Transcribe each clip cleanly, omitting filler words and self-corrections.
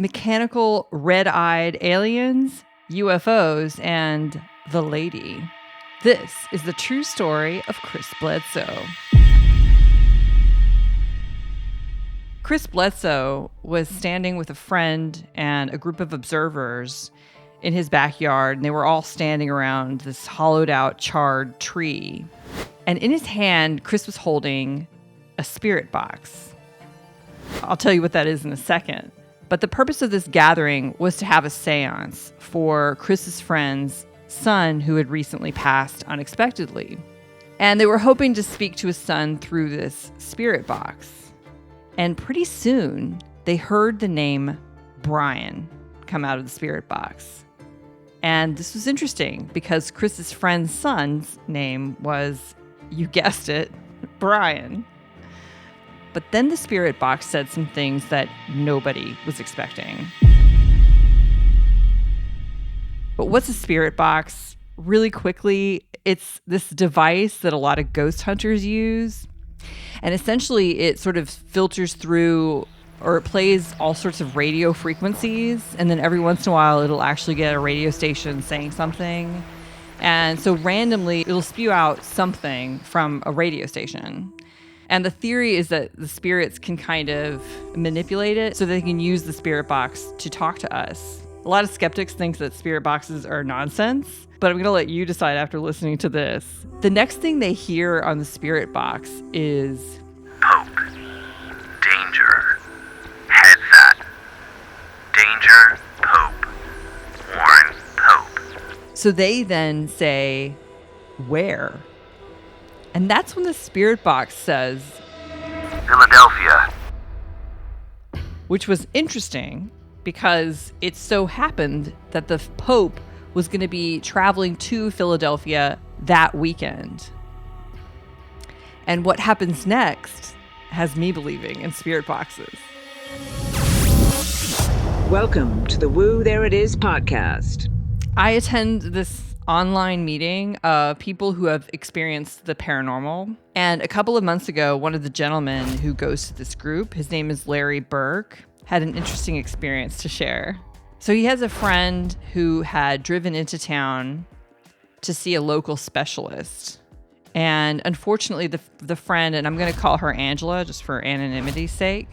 mechanical red-eyed aliens, UFOs, and the lady. This is the true story of Chris Bledsoe. Chris Bledsoe was standing with a friend and a group of observers in his backyard, and they were all standing around this hollowed-out, charred tree. And in his hand, Chris was holding a spirit box. I'll tell you what that is in a second. But the purpose of this gathering was to have a seance for Chris's friend's son who had recently passed unexpectedly. And they were hoping to speak to his son through this spirit box. And pretty soon, they heard the name Brian come out of the spirit box. And this was interesting because Chris's friend's son's name was, you guessed it, Brian. But then the spirit box said some things that nobody was expecting. But what's a spirit box? Really quickly, it's this device that a lot of ghost hunters use. And essentially, it sort of filters through, or it plays all sorts of radio frequencies. And then every once in a while, it'll actually get a radio station saying something. And so randomly, it'll spew out something from a radio station. And the theory is that the spirits can kind of manipulate it so they can use the spirit box to talk to us. A lot of skeptics think that spirit boxes are nonsense, but I'm going to let you decide after listening to this. The next thing they hear on the spirit box is Pope. Danger. Head that. Danger. Pope. Warren Pope. So they then say, where? And that's when the spirit box says Philadelphia. Which was interesting because it so happened that the Pope was going to be traveling to Philadelphia that weekend. And what happens next has me believing in spirit boxes. Welcome to the Woo There It Is podcast. I attend this online meeting of people who have experienced the paranormal. And a couple of months ago, one of the gentlemen who goes to this group, his name is Larry Burke, had an interesting experience to share. So he has a friend who had driven into town to see a local specialist. And unfortunately, the friend, and I'm going to call her Angela just for anonymity's sake,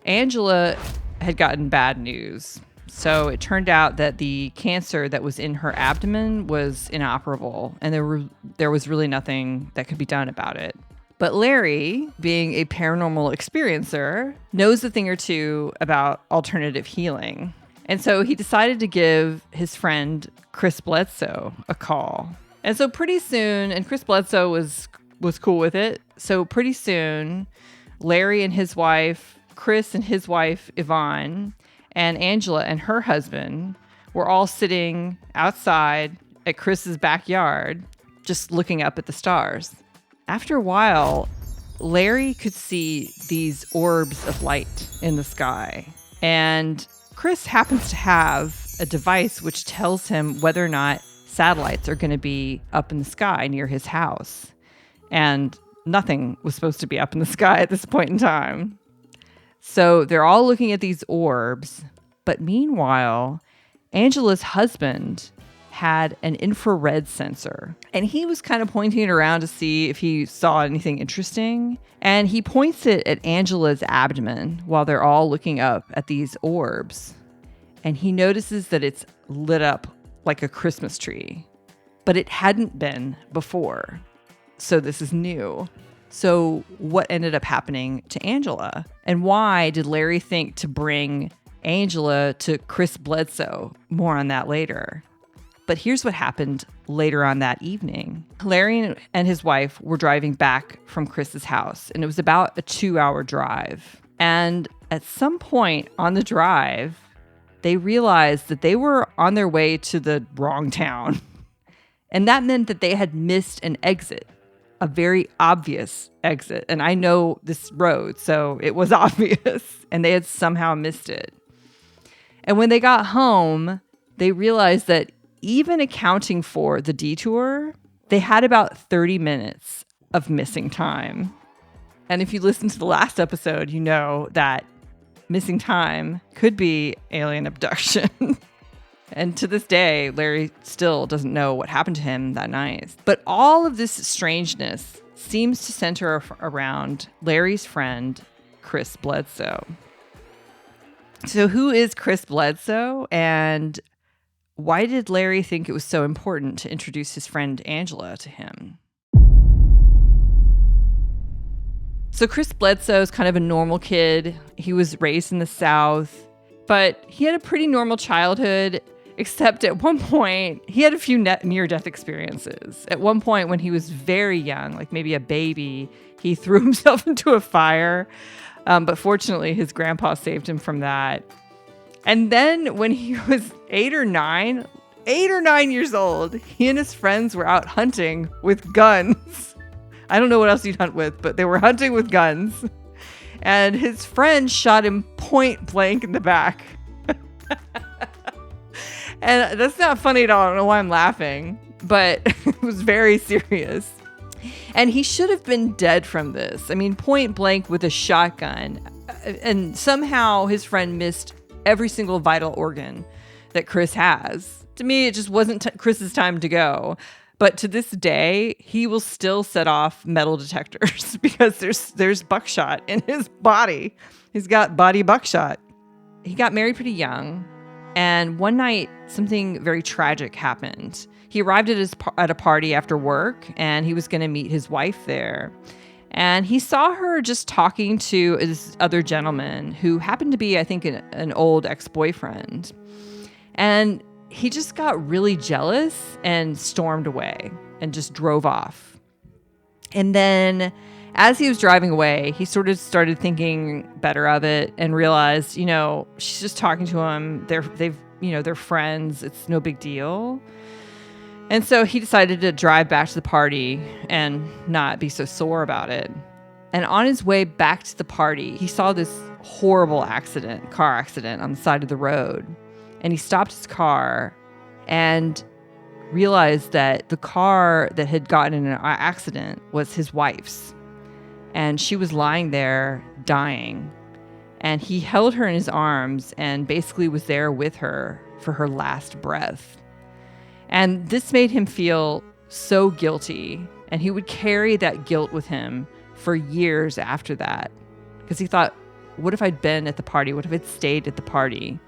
Angela had gotten bad news. So it turned out that the cancer that was in her abdomen was inoperable, and there was really nothing that could be done about it. But Larry, being a paranormal experiencer, knows a thing or two about alternative healing. And so he decided to give his friend Chris Bledsoe a call. And so pretty soon, and Chris Bledsoe was cool with it. So pretty soon, Larry and his wife, Chris and his wife, Yvonne, and Angela and her husband were all sitting outside at Chris's backyard, just looking up at the stars. After a while, Larry could see these orbs of light in the sky. And Chris happens to have a device which tells him whether or not satellites are going to be up in the sky near his house. And nothing was supposed to be up in the sky at this point in time. So they're all looking at these orbs. But meanwhile, Angela's husband had an infrared sensor. And he was kind of pointing it around to see if he saw anything interesting. And he points it at Angela's abdomen while they're all looking up at these orbs. And he notices that it's lit up like a Christmas tree. But it hadn't been before. So this is new. So what ended up happening to Angela? And why did Larry think to bring Angela to Chris Bledsoe? More on that later. But here's what happened later on that evening. Larry and his wife were driving back from Chris's house, and it was about a 2-hour drive. And at some point on the drive, they realized that they were on their way to the wrong town. And that meant that they had missed an exit, a very obvious exit. And I know this road, so it was obvious, and they had somehow missed it. And when they got home, they realized that even accounting for the detour, they had about 30 minutes of missing time. And if you listen to the last episode, you know that missing time could be alien abduction. And to this day, Larry still doesn't know what happened to him that night. But all of this strangeness seems to center around Larry's friend, Chris Bledsoe. So who is Chris Bledsoe, and why did Larry think it was so important to introduce his friend Angela to him? So Chris Bledsoe is kind of a normal kid. He was raised in the South, but he had a pretty normal childhood, except at one point, he had a few near-death experiences. At one point, when he was very young, like maybe a baby, he threw himself into a fire. But fortunately, his grandpa saved him from that. And then when he was 8 or 9 years old, he and his friends were out hunting with guns. I don't know what else you'd hunt with, but they were hunting with guns. And his friend shot him point blank in the back. And that's not funny at all. I don't know why I'm laughing, but it was very serious. And he should have been dead from this. I mean, point blank with a shotgun. And somehow his friend missed every single vital organ that Chris has. To me, it just wasn't Chris's time to go. But to this day, he will still set off metal detectors because there's buckshot in his body. He's got body buckshot. He got married pretty young. And one night, something very tragic happened. He arrived at a party after work, and he was going to meet his wife there. And he saw her just talking to this other gentleman who happened to be, I think, an old ex-boyfriend. And he just got really jealous and stormed away and just drove off. And then as he was driving away, he sort of started thinking better of it and realized, she's just talking to him. They're friends. It's no big deal. And so he decided to drive back to the party and not be so sore about it. And on his way back to the party, he saw this horrible car accident on the side of the road. And he stopped his car and realized that the car that had gotten in an accident was his wife's. And she was lying there dying. And he held her in his arms and basically was there with her for her last breath. And this made him feel so guilty. And he would carry that guilt with him for years after that. Because he thought, what if I'd been at the party? What if I'd stayed at the party?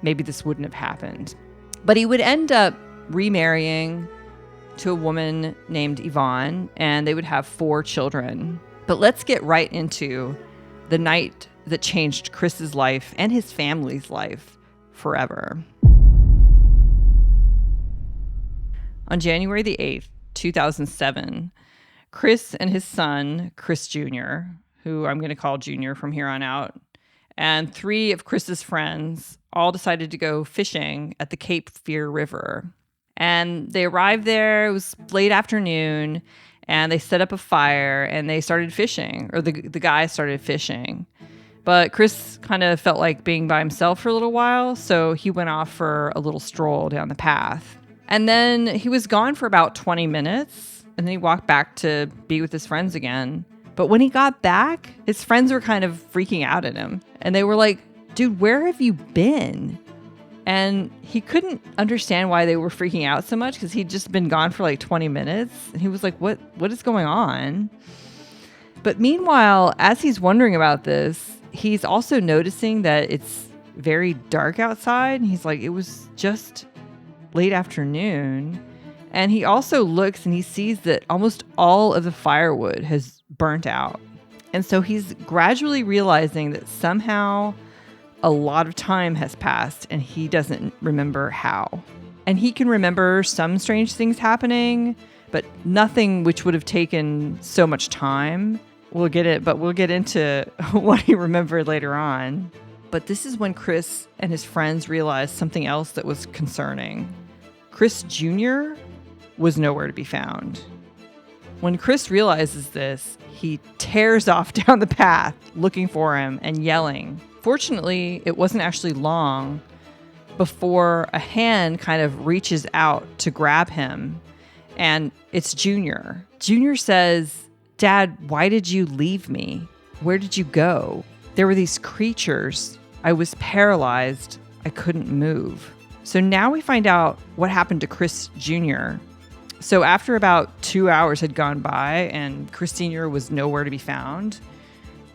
Maybe this wouldn't have happened. But he would end up remarrying to a woman named Yvonne, and they would have 4 children. But let's get right into the night that changed Chris's life and his family's life forever. On January the 8th, 2007, Chris and his son, Chris Jr., who I'm going to call Junior from here on out, and 3 of Chris's friends all decided to go fishing at the Cape Fear River. And they arrived there, it was late afternoon, and they set up a fire and they started fishing, or the guys started fishing. But Chris kind of felt like being by himself for a little while, so he went off for a little stroll down the path. And then he was gone for about 20 minutes, and then he walked back to be with his friends again. But when he got back, his friends were kind of freaking out at him. And they were like, dude, where have you been? And he couldn't understand why they were freaking out so much because he'd just been gone for like 20 minutes. And he was like, what is going on? But meanwhile, as he's wondering about this, he's also noticing that it's very dark outside. And he's like, it was just late afternoon. And he also looks and he sees that almost all of the firewood has burnt out. And so he's gradually realizing that somehow a lot of time has passed and he doesn't remember how. And he can remember some strange things happening, but nothing which would have taken so much time. We'll get into what he remembered later on. But this is when Chris and his friends realized something else that was concerning. Chris Jr. was nowhere to be found. When Chris realizes this, he tears off down the path looking for him and yelling. Fortunately, it wasn't actually long before a hand kind of reaches out to grab him, and it's Junior. Junior says, "Dad, why did you leave me? Where did you go?" There were these creatures. I was paralyzed. I couldn't move. So now we find out what happened to Chris Jr. So after about 2 hours had gone by and Chris Sr. was nowhere to be found,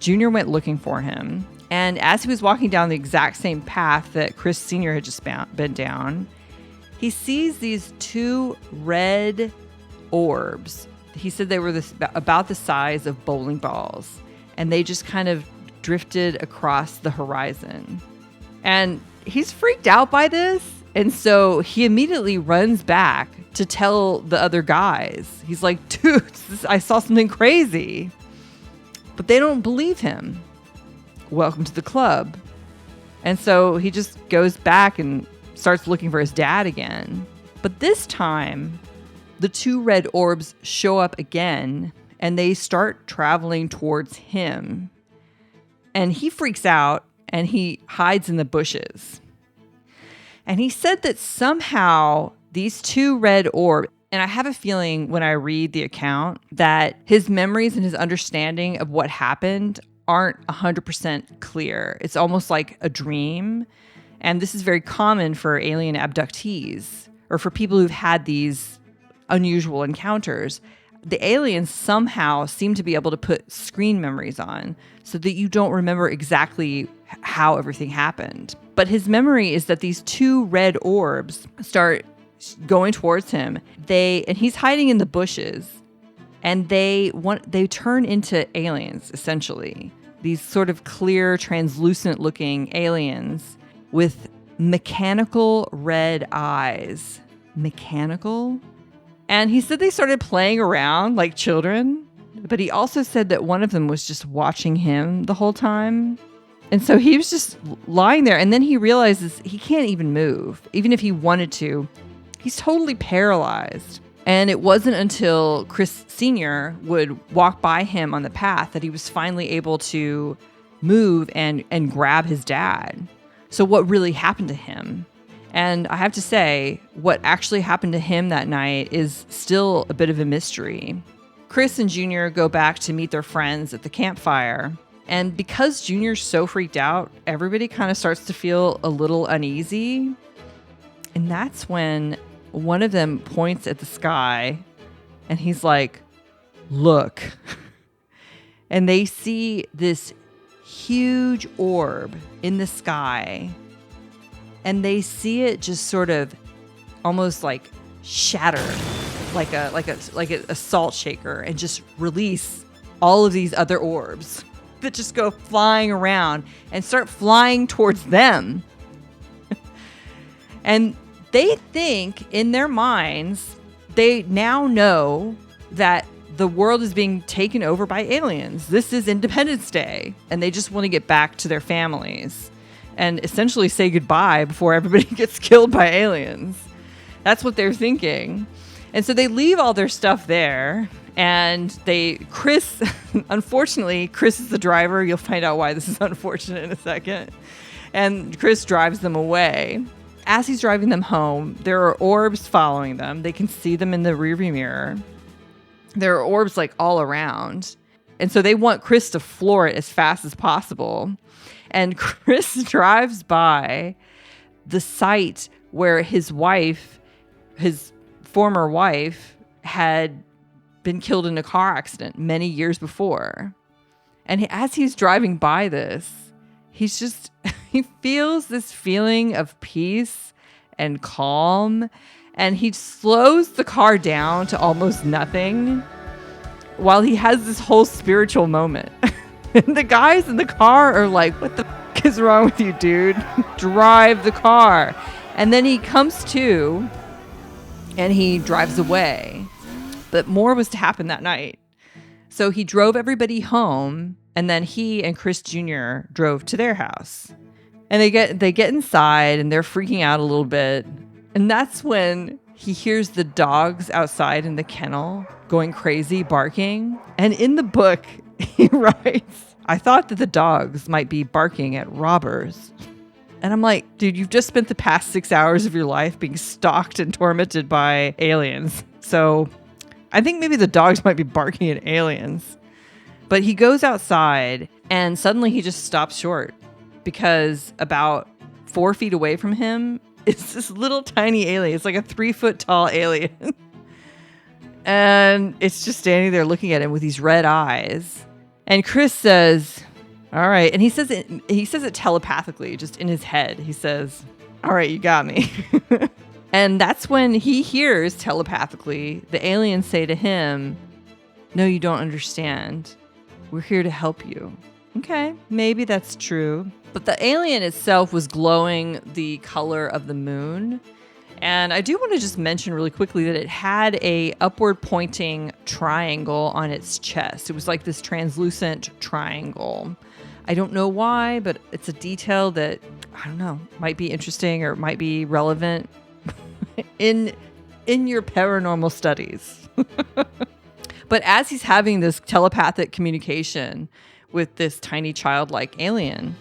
Jr. went looking for him. And as he was walking down the exact same path that Chris Sr. had just been down, he sees these 2 red orbs. He said they were about the size of bowling balls, and they just kind of drifted across the horizon. And he's freaked out by this, and so he immediately runs back to tell the other guys. He's like, dude, I saw something crazy. But they don't believe him. Welcome to the club. And so he just goes back and starts looking for his dad again. But this time, the 2 red orbs show up again, and they start traveling towards him. And he freaks out, and he hides in the bushes. And he said that somehow these 2 red orbs, and I have a feeling when I read the account that his memories and his understanding of what happened aren't 100% clear. It's almost like a dream. And this is very common for alien abductees or for people who've had these unusual encounters. The aliens somehow seem to be able to put screen memories on so that you don't remember exactly how everything happened. But his memory is that these 2 red orbs start going towards him. And he's hiding in the bushes, and they turn into aliens, essentially. These sort of clear, translucent looking aliens with mechanical red eyes. Mechanical? And he said they started playing around like children, but he also said that one of them was just watching him the whole time. And so he was just lying there, and then he realizes he can't even move. Even if he wanted to, he's totally paralyzed. And it wasn't until Chris Sr. would walk by him on the path that he was finally able to move and grab his dad. So what really happened to him? And I have to say, what actually happened to him that night is still a bit of a mystery. Chris and Junior go back to meet their friends at the campfire. And because Junior's so freaked out, everybody kind of starts to feel a little uneasy. And that's when one of them points at the sky and he's like, look. And they see this huge orb in the sky. And they see it just sort of almost like shatter, like a salt shaker, and just release all of these other orbs that just go flying around and start flying towards them. And they think in their minds, they now know that the world is being taken over by aliens. This is Independence Day, and they just want to get back to their families and essentially say goodbye before everybody gets killed by aliens. That's what they're thinking. And so they leave all their stuff there. And Chris, unfortunately, Chris is the driver. You'll find out why this is unfortunate in a second. And Chris drives them away. As he's driving them home, there are orbs following them. They can see them in the rearview mirror. There are orbs like all around. And so they want Chris to floor it as fast as possible. And Chris drives by the site where his former wife, had been killed in a car accident many years before. And as he's driving by this, he feels this feeling of peace and calm. And he slows the car down to almost nothing while he has this whole spiritual moment. And the guys in the car are like, what the f*** is wrong with you, dude? Drive the car. And then he comes to and he drives away. But more was to happen that night. So he drove everybody home, and then he and Chris Jr. drove to their house. And they get inside and they're freaking out a little bit. And that's when he hears the dogs outside in the kennel going crazy, barking. And in the book, he writes, I thought that the dogs might be barking at robbers. And I'm like, dude, you've just spent the past 6 hours of your life being stalked and tormented by aliens. So I think maybe the dogs might be barking at aliens. But he goes outside And suddenly he just stops short because about 4 feet away from him is this little tiny alien. It's like a 3-foot tall alien. And it's just standing there looking at him with these red eyes. And Chris says, all right. And he says it telepathically, just in his head. He says, all right, you got me. And that's when he hears telepathically the aliens say to him, no, you don't understand. We're here to help you. Okay, maybe that's true. But the alien itself was glowing the color of the moon. And I do want to just mention really quickly that it had a upward pointing triangle on its chest. It was like this translucent triangle. I don't know why, but it's a detail that, I don't know, might be interesting or might be relevant in your paranormal studies. But as he's having this telepathic communication with this tiny childlike alien,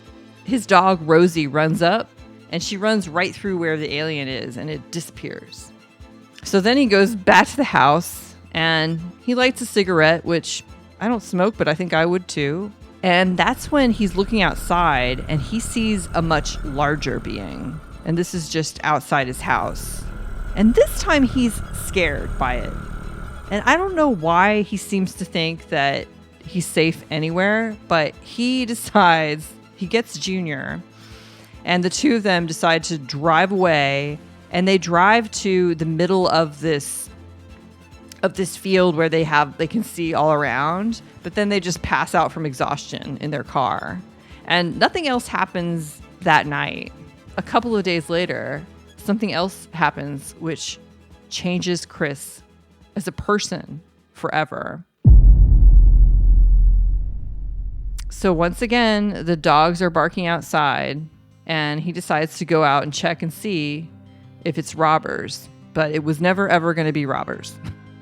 his dog Rosie runs up and she runs right through where the alien is and it disappears. So then he goes back to the house and he lights a cigarette, which I don't smoke, but I think I would too. And that's when he's looking outside and he sees a much larger being. And this is just outside his house. And this time he's scared by it. And I don't know why he seems to think that he's safe anywhere, but he decides, he gets Junior, and the two of them decide to drive away, and they drive to the middle of this field where they can see all around, but then they just pass out from exhaustion in their car. And nothing else happens that night. A couple of days later, something else happens which changes Chris as a person forever. So once again, the dogs are barking outside, and he decides to go out and check and see if it's robbers. But it was never, ever going to be robbers.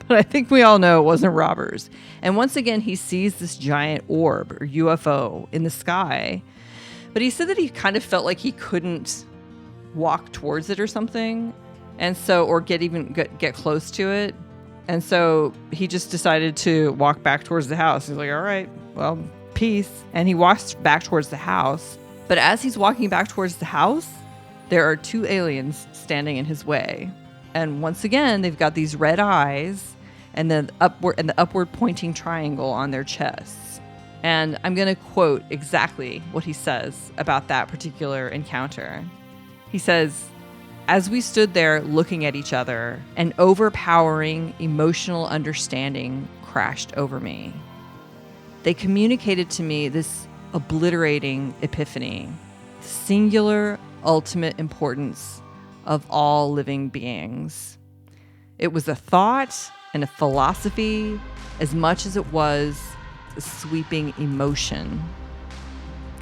But I think we all know it wasn't robbers. And once again, he sees this giant orb or UFO in the sky. But he said that he kind of felt like he couldn't walk towards it or something. And so, or get close to it. And so he just decided to walk back towards the house. He's like, all right, well, peace. And he walks back towards the house. But as he's walking back towards the house, there are two aliens standing in his way. And once again, they've got these red eyes and the upward pointing triangle on their chests. And I'm going to quote exactly what he says about that particular encounter. He says, as we stood there looking at each other, an overpowering emotional understanding crashed over me. They communicated to me this obliterating epiphany, the singular ultimate importance of all living beings. It was a thought and a philosophy as much as it was a sweeping emotion.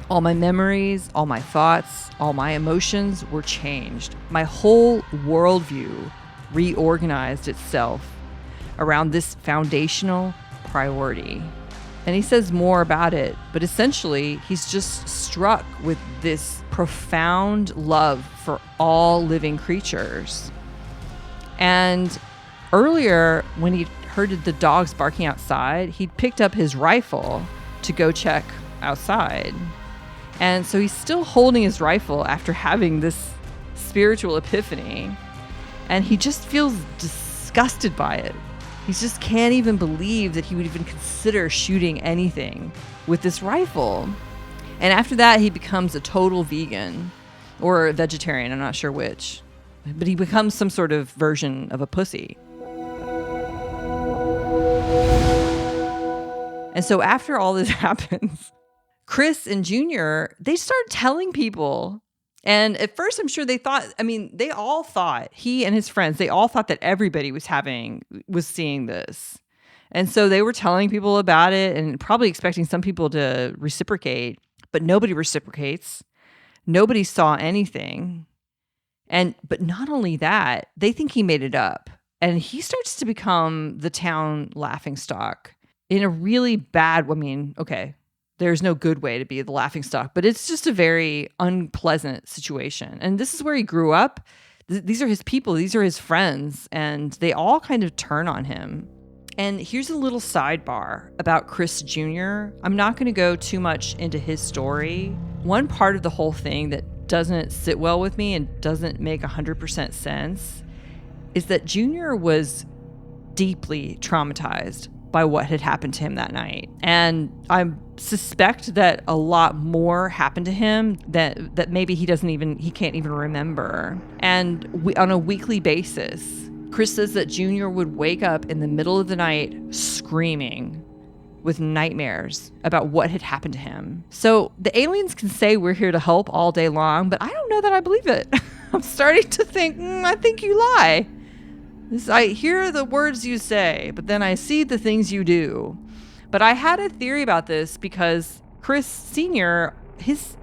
All my memories, all my thoughts, all my emotions were changed. My whole worldview reorganized itself around this foundational priority. And he says more about it, but essentially he's just struck with this profound love for all living creatures. And earlier, when he heard the dogs barking outside, he'd picked up his rifle to go check outside. And so he's still holding his rifle after having this spiritual epiphany. And he just feels disgusted by it. He just can't even believe that he would even consider shooting anything with this rifle. And after that, he becomes a total vegan or a vegetarian. I'm not sure which. But he becomes some sort of version of a pussy. And so after all this happens, Chris and Junior, they start telling people. And at first, I'm sure they all thought, he and his friends, they all thought that everybody was seeing this. And so they were telling people about it and probably expecting some people to reciprocate, but nobody reciprocates. Nobody saw anything. But not only that, they think he made it up. And he starts to become the town laughingstock in a really bad, there's no good way to be the laughingstock, but it's just a very unpleasant situation. And this is where he grew up. These are his people. These are his friends. And they all kind of turn on him. And here's a little sidebar about Chris Jr. I'm not going to go too much into his story. One part of the whole thing that doesn't sit well with me and doesn't make 100% sense is that Jr. was deeply traumatized by what had happened to him that night. And I suspect that a lot more happened to him that maybe he can't even remember. And on a weekly basis, Chris says that Junior would wake up in the middle of the night screaming with nightmares about what had happened to him. So the aliens can say we're here to help all day long, but I don't know that I believe it. I'm starting to think, I think you lie. I hear the words you say, but then I see the things you do. But I had a theory about this because Chris Sr., his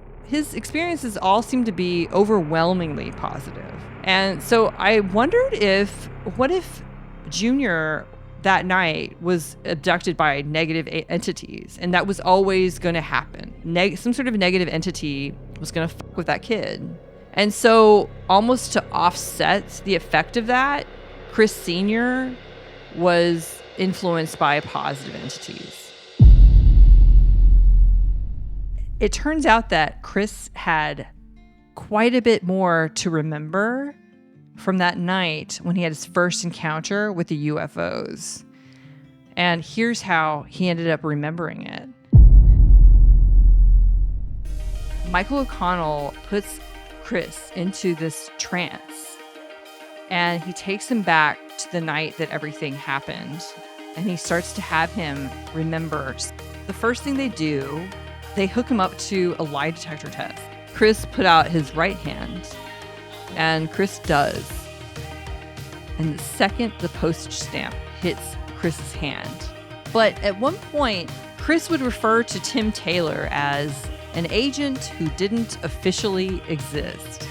experiences all seem to be overwhelmingly positive. And so I wondered what if Junior that night was abducted by negative entities, and that was always going to happen. Some sort of negative entity was going to fuck with that kid. And so almost to offset the effect of that, Chris Sr. was influenced by positive entities. It turns out that Chris had quite a bit more to remember from that night when he had his first encounter with the UFOs. And here's how he ended up remembering it. Michael O'Connell puts Chris into this trance, and he takes him back to the night that everything happened, and he starts to have him remember. The first thing they do, they hook him up to a lie detector test. Chris put out his right hand, and Chris does. And the second the postage stamp hits Chris's hand. But at one point, Chris would refer to Tim Taylor as an agent who didn't officially exist.